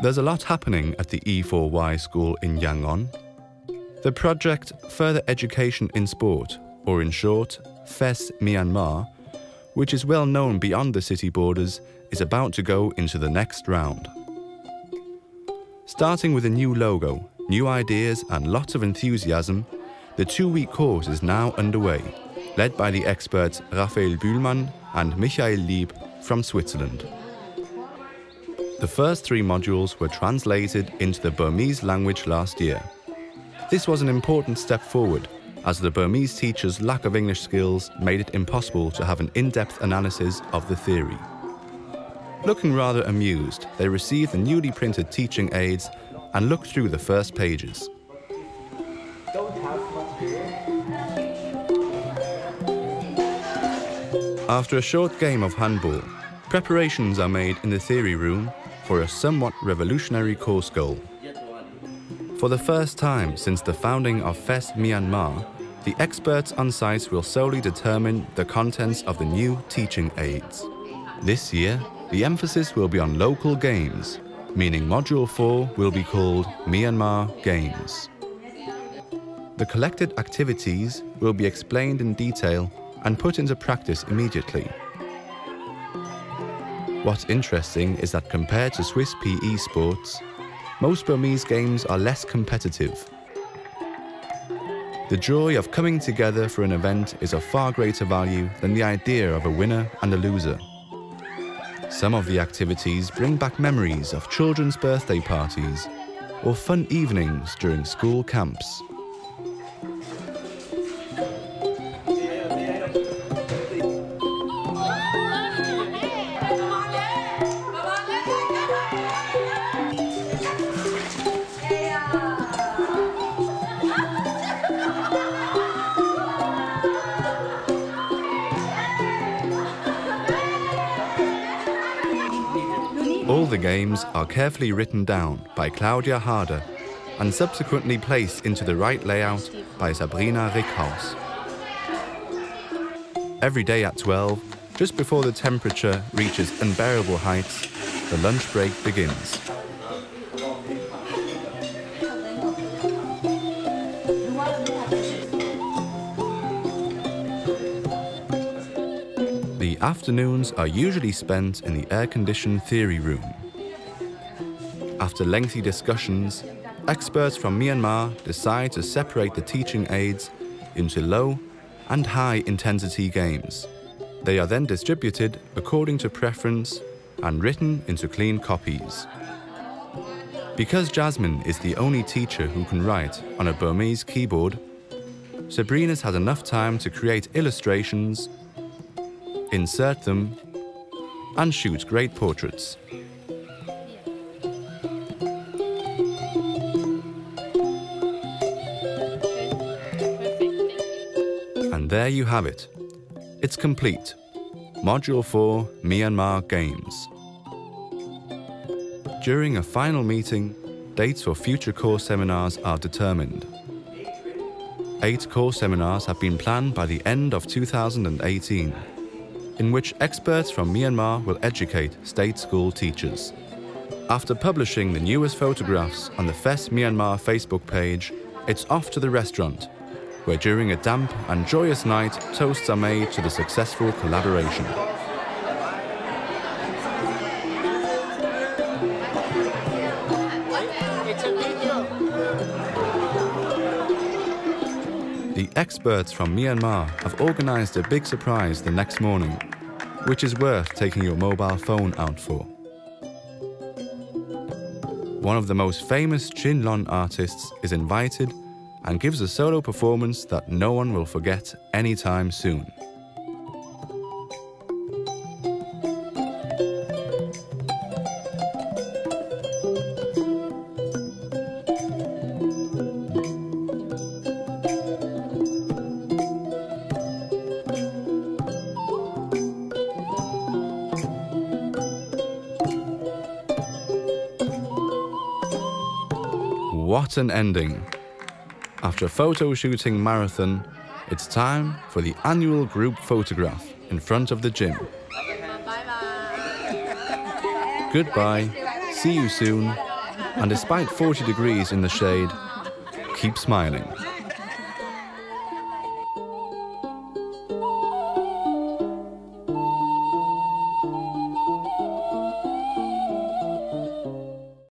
There's a lot happening at the E4Y school in Yangon. The project Further Education in Sport, or in short, FES Myanmar, which is well known beyond the city borders, is about to go into the next round. Starting with a new logo, new ideas and lots of enthusiasm, the 2-week course is now underway, led by the experts Raphael Bühlmann and Michael Lieb from Switzerland. The first 3 modules were translated into the Burmese language last year. This was an important step forward, as the Burmese teachers' lack of English skills made it impossible to have an in-depth analysis of the theory. Looking rather amused, they received the newly printed teaching aids and looked through the first pages. After a short game of handball, preparations are made in the theory room for a somewhat revolutionary course goal. For the first time since the founding of FES Myanmar, the experts on site will solely determine the contents of the new teaching aids. This year, the emphasis will be on local games, meaning Module 4 will be called Myanmar Games. The collected activities will be explained in detail and put into practice immediately. What's interesting is that compared to Swiss PE sports, most Burmese games are less competitive. The joy of coming together for an event is of far greater value than the idea of a winner and a loser. Some of the activities bring back memories of children's birthday parties or fun evenings during school camps. All the games are carefully written down by Claudia Harder and subsequently placed into the right layout by Sabrina Rickhaus. Every day at 12, just before the temperature reaches unbearable heights, the lunch break begins. The afternoons are usually spent in the air-conditioned theory room. After lengthy discussions, experts from Myanmar decide to separate the teaching aids into low and high-intensity games. They are then distributed according to preference and written into clean copies. Because Jasmine is the only teacher who can write on a Burmese keyboard, Sabrina's had enough time to create illustrations, insert them, and shoot great portraits. And there you have it. It's complete. Module 4, Myanmar Games. During a final meeting, dates for future course seminars are determined. 8 course seminars have been planned by the end of 2018. In which experts from Myanmar will educate state school teachers. After publishing the newest photographs on the FES Myanmar Facebook page, it's off to the restaurant, where during a damp and joyous night, toasts are made to the successful collaboration. The experts from Myanmar have organized a big surprise the next morning, which is worth taking your mobile phone out for. One of the most famous Chinlon artists is invited and gives a solo performance that no one will forget anytime soon. What an ending! After a photo shooting marathon, it's time for the annual group photograph in front of the gym. Goodbye, see you soon, And despite 40 degrees in the shade, keep smiling.